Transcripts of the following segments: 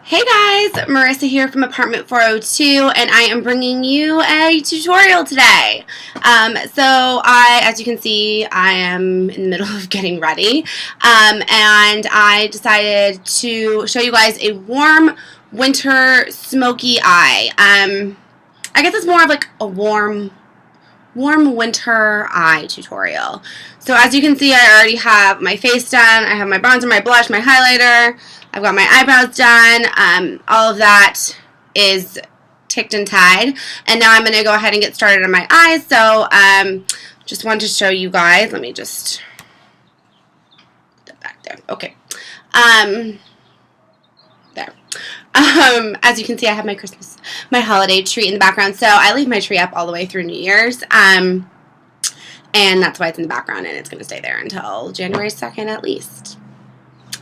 Hey guys, Marissa here from Apartment 402, and I am bringing you a tutorial today. As you can see, I am in the middle of getting ready, and I decided to show you guys a warm winter smoky eye. I guess it's more of like a warm winter eye tutorial. So as you can see, I already have my face done. I have my bronzer, my blush, my highlighter. I've got my eyebrows done. All of that is ticked and tied. And now I'm going to go ahead and get started on my eyes. So just wanted to show you guys. Let me just put that back there. Okay. There. As you can see, I have my holiday tree in the background. So I leave my tree up all the way through New Year's. And that's why it's in the background, and it's going to stay there until January 2nd at least.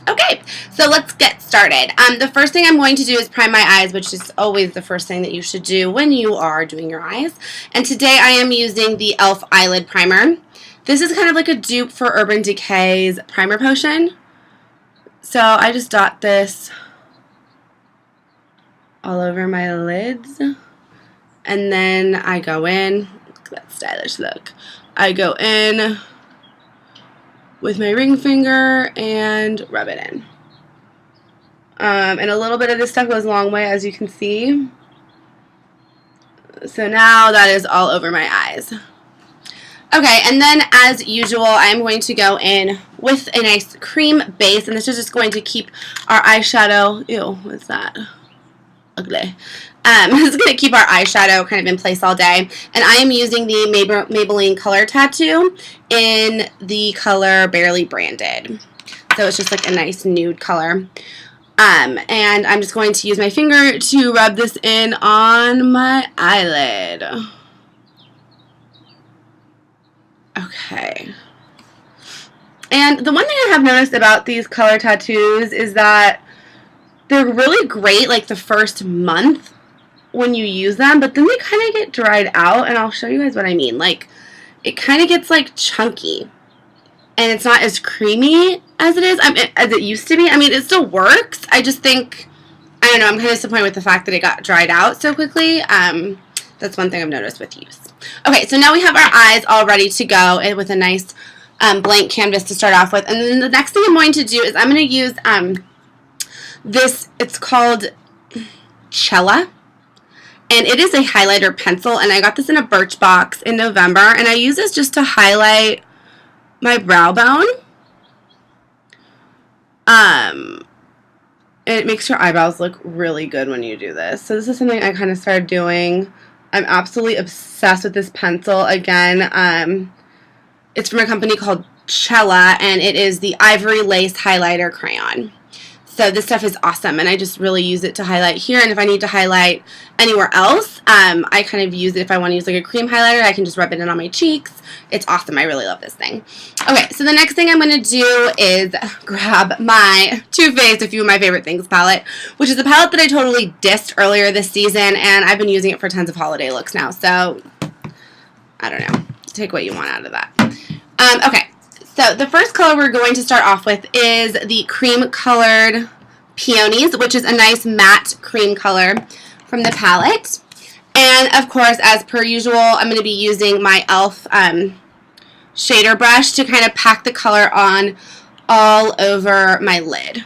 Okay, so let's get started. The first thing I'm going to do is prime my eyes, which is always the first thing that you should do when you are doing your eyes. And today I am using the e.l.f. eyelid primer. This is kind of like a dupe for Urban Decay's primer potion. So I just dot this all over my lids, and then I go in. Look at that stylish look. I go in with my ring finger and rub it in. And a little bit of this stuff goes a long way, as you can see. So now that is all over my eyes. Okay, and then as usual, I'm going to go in with a nice cream base, and this is just going to keep our eyeshadow, ew, what's that? Ugly. This is going to keep our eyeshadow kind of in place all day. And I am using the Maybelline Color Tattoo in the color Barely Branded. So it's just like a nice nude color. And I'm just going to use my finger to rub this in on my eyelid. Okay. And the one thing I have noticed about these color tattoos is that they're really great like the first month when you use them, but then they kind of get dried out, and I'll show you guys what I mean. Like, it kind of gets like chunky, and it's not as creamy as it is, as it used to be. I mean, it still works. I just think, I don't know, I'm kind of disappointed with the fact that it got dried out so quickly. That's one thing I've noticed with use. Okay, so now we have our eyes all ready to go, and with a nice blank canvas to start off with. And then the next thing I'm going to do is I'm going to use this, it's called Cella, and it is a highlighter pencil, and I got this in a Birchbox in November, and I use this just to highlight my brow bone. It makes your eyebrows look really good when you do this. So this is something I kind of started doing. I'm absolutely obsessed with this pencil. Again, it's from a company called Cella, and it is the Ivory Lace Highlighter Crayon. So this stuff is awesome, and I just really use it to highlight here, and if I need to highlight anywhere else, I kind of use it. If I want to use like a cream highlighter, I can just rub it in on my cheeks. It's awesome. I really love this thing. Okay, so the next thing I'm going to do is grab my Too Faced A Few of My Favorite Things palette, which is a palette that I totally dissed earlier this season, and I've been using it for tons of holiday looks now, so I don't know. Take what you want out of that. Okay. So the first color we're going to start off with is the cream colored Peonies, which is a nice matte cream color from the palette. And of course, as per usual, I'm going to be using my e.l.f. shader brush to kind of pack the color on all over my lid.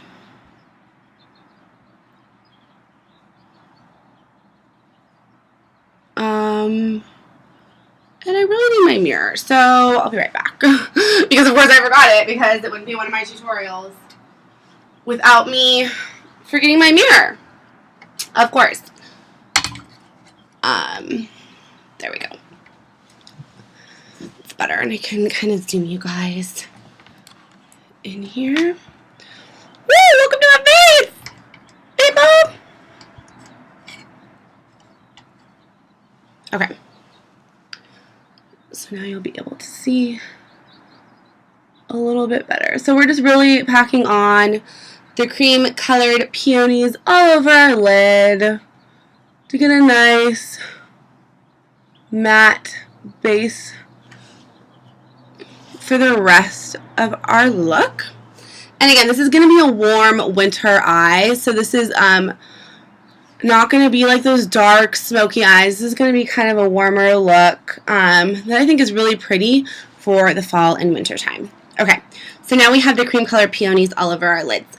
And I really need my mirror, so I'll be right back. Because of course I forgot it, because it wouldn't be one of my tutorials without me forgetting my mirror. Of course. There we go. It's better, and I can kind of zoom you guys in here. Woo! Welcome to my face! Hey, Mom! Okay. So now you'll be able to see a little bit better. So we're just really packing on the cream colored Peonies all over our lid to get a nice matte base for the rest of our look. And again, this is going to be a warm winter eye, so this is not going to be like those dark, smoky eyes. This is going to be kind of a warmer look that I think is really pretty for the fall and winter time. Okay, so now we have the cream color Peonies all over our lids.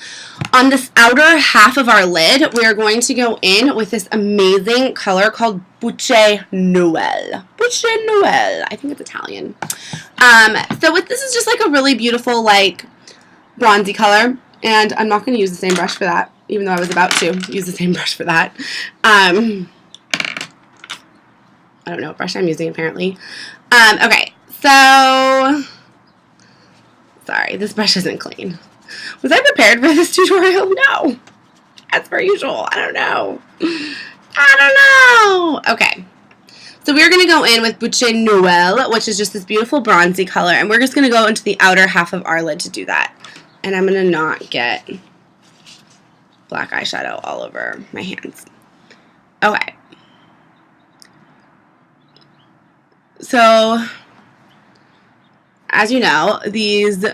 On this outer half of our lid, we are going to go in with this amazing color called Buche Noelle. Buche Noelle. I think it's Italian. So this is just like a really beautiful, like, bronzy color. And I'm not going to use the same brush for that, even though I was about to use the same brush for that. I don't know what brush I'm using, apparently. Okay, so... Sorry, this brush isn't clean. Was I prepared for this tutorial? No. As per usual. I don't know. Okay. So we're going to go in with Buche Noelle, which is just this beautiful bronzy color. And we're just going to go into the outer half of our lid to do that. And I'm going to not get black eyeshadow all over my hands. Okay. So, as you know, these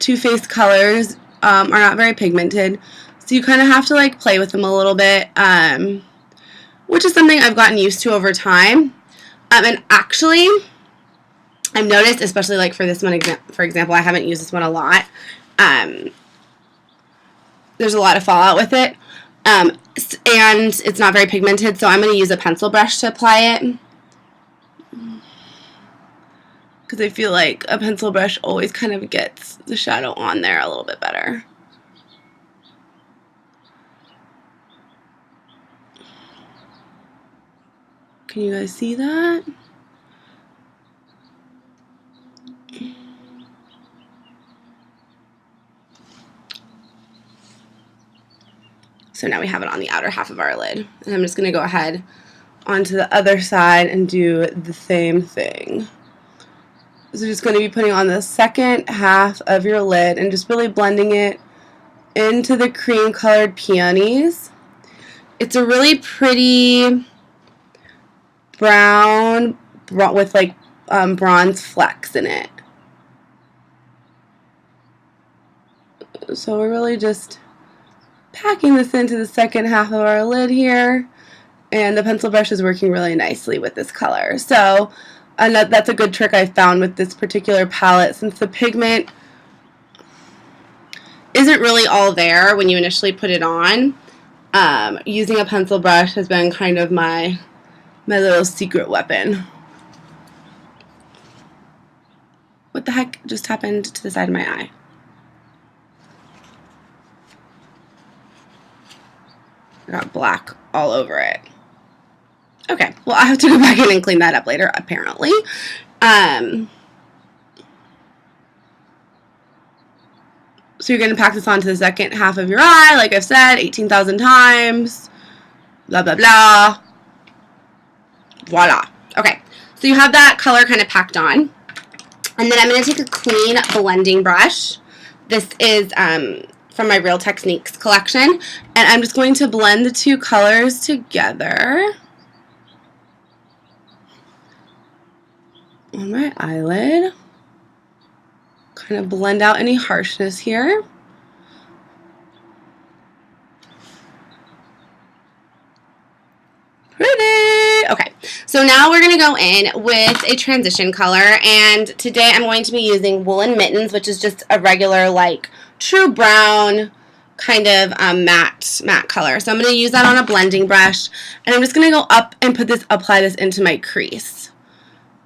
Too Faced colors are not very pigmented, so you kind of have to like play with them a little bit, which is something I've gotten used to over time. And actually, I've noticed, especially like for this one, for example, I haven't used this one a lot. There's a lot of fallout with it, and it's not very pigmented, so I'm going to use a pencil brush to apply it. Because I feel like a pencil brush always kind of gets the shadow on there a little bit better. Can you guys see that? So now we have it on the outer half of our lid. And I'm just going to go ahead onto the other side and do the same thing. So just going to be putting on the second half of your lid and just really blending it into the cream colored Peonies. It's a really pretty brown with like bronze flecks in it. So we're really just packing this into the second half of our lid here, and the pencil brush is working really nicely with this color. So and that's a good trick I found with this particular palette, since the pigment isn't really all there when you initially put it on. Using a pencil brush has been kind of my little secret weapon. What the heck just happened to the side of my eye? I got black all over it. Okay, well, I have to go back in and clean that up later, apparently. So you're going to pack this onto the second half of your eye, like I've said, 18,000 times. Blah, blah, blah. Voila. Okay, so you have that color kind of packed on. And then I'm going to take a clean blending brush. This is from my Real Techniques collection. And I'm just going to blend the two colors together on my eyelid. Kind of blend out any harshness here. Pretty! Okay, so now we're going to go in with a transition color, and today I'm going to be using Woolen Mittens, which is just a regular, like, true brown kind of matte color. So I'm going to use that on a blending brush, and I'm just going to go up and apply this into my crease.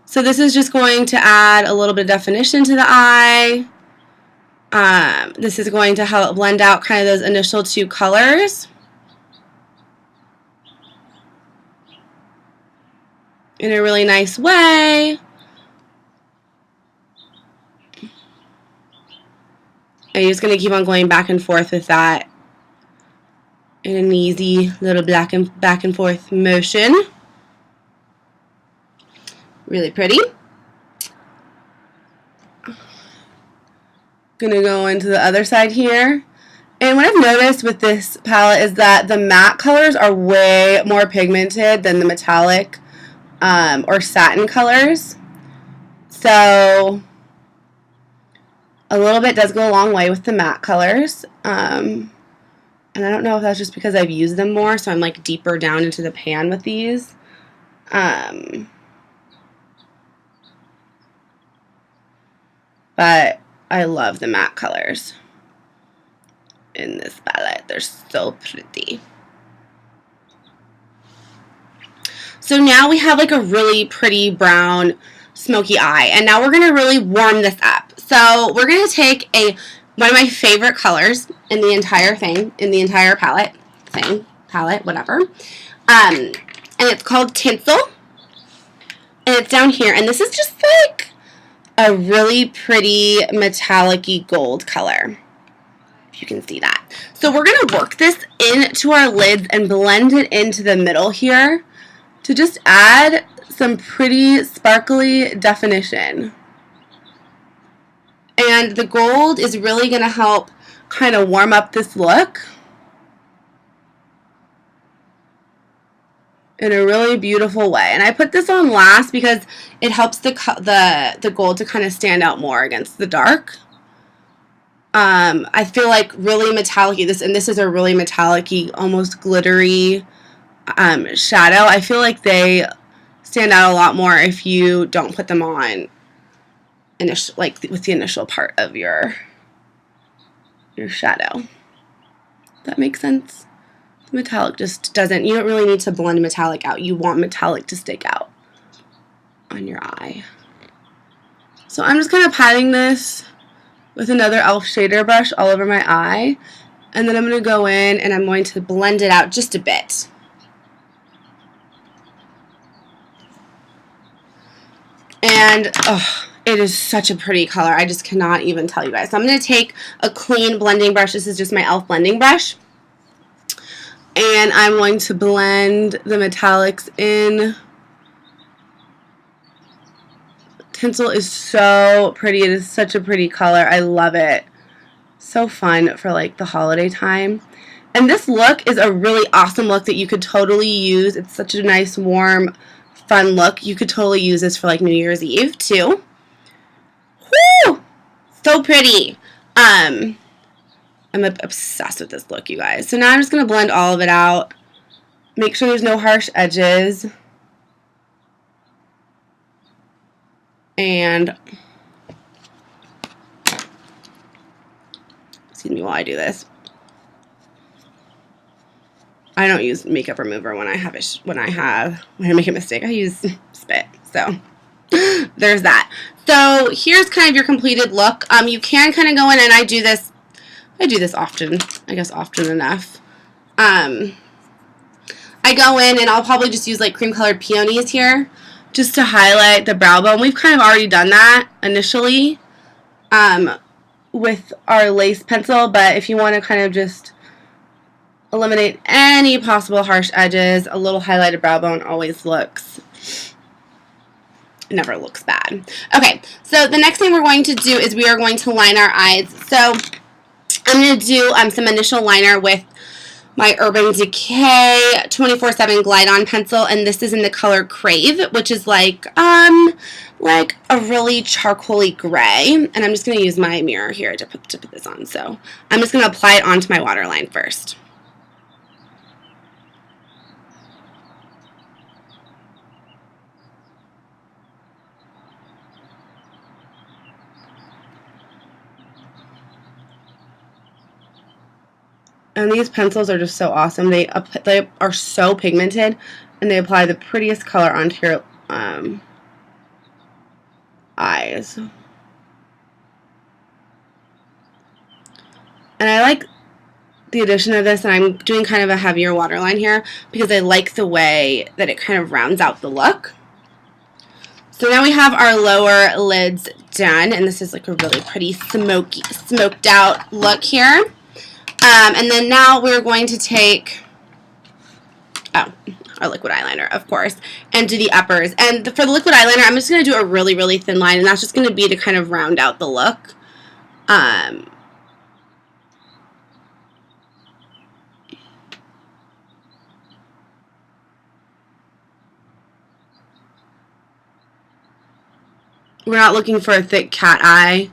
So this is just going to add a little bit of definition to the eye. This is going to help blend out kind of those initial two colors in a really nice way. And you're just going to keep on going back and forth with that in an easy little back and forth motion. Really pretty. Gonna go into the other side here. And what I've noticed with this palette is that the matte colors are way more pigmented than the metallic or satin colors. So A little bit does go a long way with the matte colors. And I don't know if that's just because I've used them more, so I'm like deeper down into the pan with these. But I love the matte colors in this palette. They're so pretty. So now we have like a really pretty brown smoky eye, and now we're going to really warm this up. So we're going to take one of my favorite colors in the entire thing, in the entire palette, whatever. And it's called Tinsel, and it's down here, and this is just like a really pretty metallic-y gold color, if you can see that. So we're going to work this into our lids and blend it into the middle here to just add some pretty sparkly definition. And the gold is really going to help kind of warm up this look in a really beautiful way. And I put this on last because it helps the gold to kind of stand out more against the dark. I feel like really metallic-y, this is a really metallic-y, almost glittery shadow. I feel like they stand out a lot more if you don't put them on like with the initial part of your shadow. That makes sense? The metallic just doesn't, you don't really need to blend metallic out. You want metallic to stick out on your eye. So I'm just kind of patting this with another e.l.f. shader brush all over my eye, and then I'm going to go in and I'm going to blend it out just a bit. And it is such a pretty color. I just cannot even tell you guys. So I'm going to take a clean blending brush. This is just my e.l.f. blending brush. And I'm going to blend the metallics in. Tinsel is so pretty. It is such a pretty color. I love it. So fun for like the holiday time. And this look is a really awesome look that you could totally use. It's such a nice, warm, fun look. You could totally use this for like New Year's Eve too. Woo! So pretty. I'm obsessed with this look, you guys. So now I'm just going to blend all of it out. Make sure there's no harsh edges. And excuse me while I do this. I don't use makeup remover when I make a mistake. I use spit. So there's that. So here's kind of your completed look. You can kind of go in, and I do this often. I guess often enough. I go in and I'll probably just use like cream colored peonies here just to highlight the brow bone. We've kind of already done that initially with our lace pencil, but if you want to kind of just eliminate any possible harsh edges, a little highlighted brow bone always never looks bad. Okay, so the next thing we're going to do is we are going to line our eyes. So I'm going to do some initial liner with my Urban Decay 24/7 Glide On pencil, and this is in the color Crave, which is like a really charcoaly gray. And I'm just going to use my mirror here to put this on. So I'm just going to apply it onto my waterline first. And these pencils are just so awesome. They are so pigmented, and they apply the prettiest color onto your eyes. And I like the addition of this, and I'm doing kind of a heavier waterline here because I like the way that it kind of rounds out the look. So now we have our lower lids done, and this is like a really pretty smoked out look here. And then now we're going to take our liquid eyeliner, of course, and do the uppers. And for the liquid eyeliner, I'm just going to do a really, really thin line, and that's just going to be to kind of round out the look. We're not looking for a thick cat eye.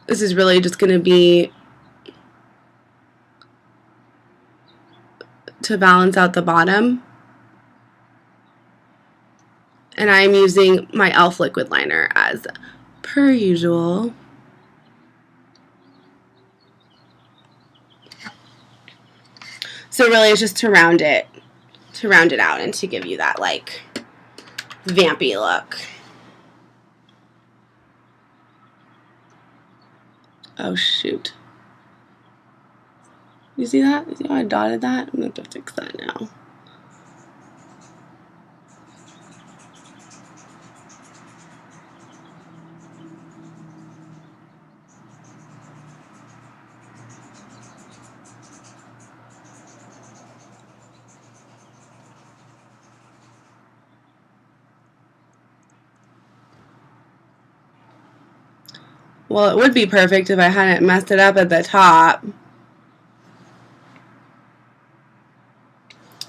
This is really just going to be to balance out the bottom. And I'm using my e.l.f. liquid liner as per usual. So really it's just to round it out and to give you that like vampy look. Oh shoot. You see that? You see how I dotted that? I'm going to have to fix that now. Well, it would be perfect if I hadn't messed it up at the top.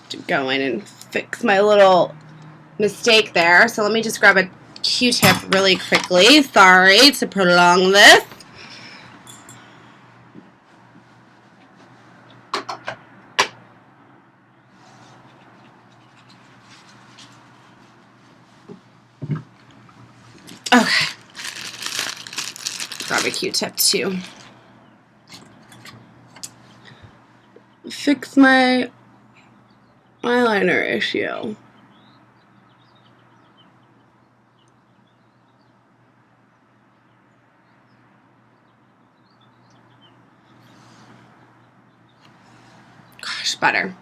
To go in and fix my little mistake there. So let me just grab a Q-tip really quickly. Sorry to prolong this. Okay. Grab a Q-tip too. Fix my eyeliner issue. Gosh, butter.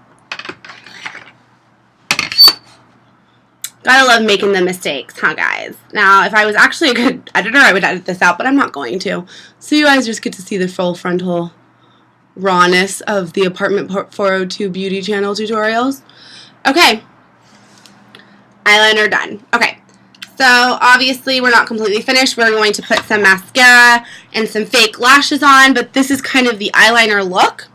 Gotta love making the mistakes, huh, guys? Now, if I was actually a good editor, I would edit this out, but I'm not going to. So you guys just get to see the full frontal rawness of the Apartment 402 beauty channel tutorials. Okay. Eyeliner done. Okay. So, obviously, we're not completely finished. We're going to put some mascara and some fake lashes on, but this is kind of the eyeliner look.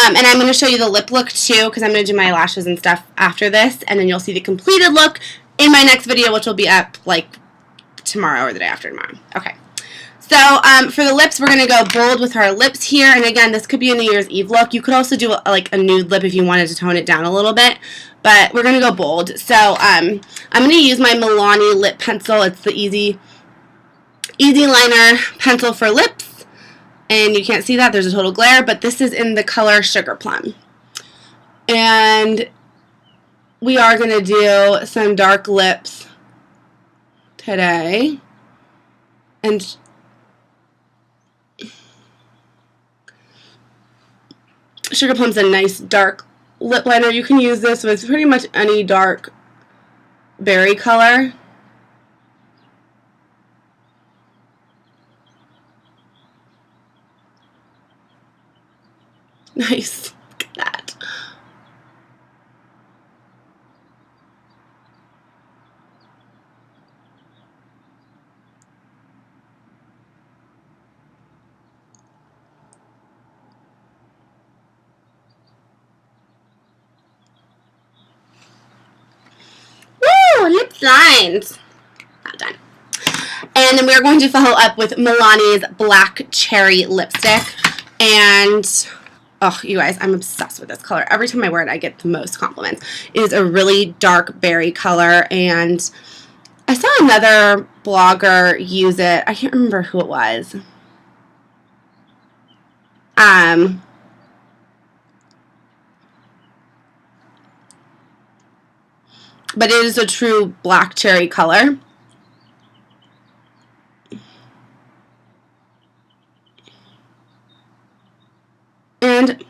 And I'm going to show you the lip look too, because I'm going to do my lashes and stuff after this, and then you'll see the completed look in my next video, which will be up like tomorrow or the day after tomorrow. Okay. So for the lips, we're going to go bold with our lips here, and again, this could be a New Year's Eve look. You could also do like a nude lip if you wanted to tone it down a little bit, but we're going to go bold. So I'm going to use my Milani lip pencil. It's the Easy Liner pencil for lips. And you can't see that, there's a total glare, but this is in the color Sugar Plum. And we are going to do some dark lips today. And Sugar Plum's a nice dark lip liner. You can use this with pretty much any dark berry color. Nice. Look at that. Woo! Lip lines. Not done. And then we're going to follow up with Milani's Black Cherry Lipstick. And oh, you guys, I'm obsessed with this color. Every time I wear it, I get the most compliments. It is a really dark berry color, and I saw another blogger use it. I can't remember who it was. But it is a true black cherry color. And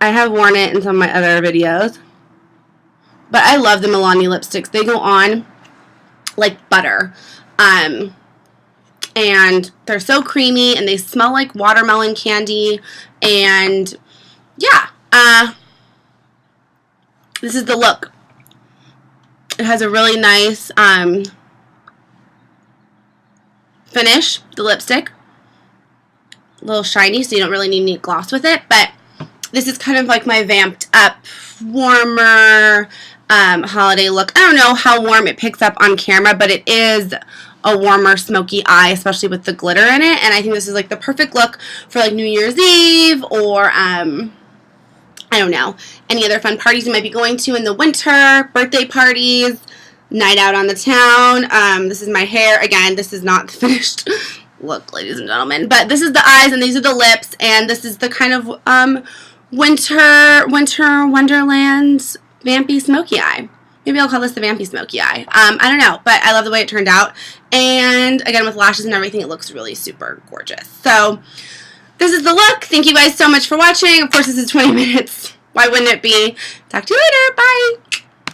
I have worn it in some of my other videos. But I love the Milani lipsticks. They go on like butter. And they're so creamy, and they smell like watermelon candy. And yeah, this is the look. It has a really nice finish, the lipstick. A little shiny, so you don't really need any gloss with it, but this is kind of like my vamped up, warmer holiday look. I don't know how warm it picks up on camera, but it is a warmer smoky eye, especially with the glitter in it. And I think this is like the perfect look for like New Year's Eve or I don't know, any other fun parties you might be going to in the winter, birthday parties, night out on the town. This is my hair. Again, this is not the finished look, ladies and gentlemen, but this is the eyes and these are the lips, and this is the kind of winter wonderland vampy smoky eye. Maybe I'll call this the vampy smoky eye. I don't know, but I love the way it turned out. And again, with lashes and everything, it looks really super gorgeous. So this is the look. Thank you guys so much for watching. Of course, this is 20 minutes. Why wouldn't it be? Talk to you later. Bye.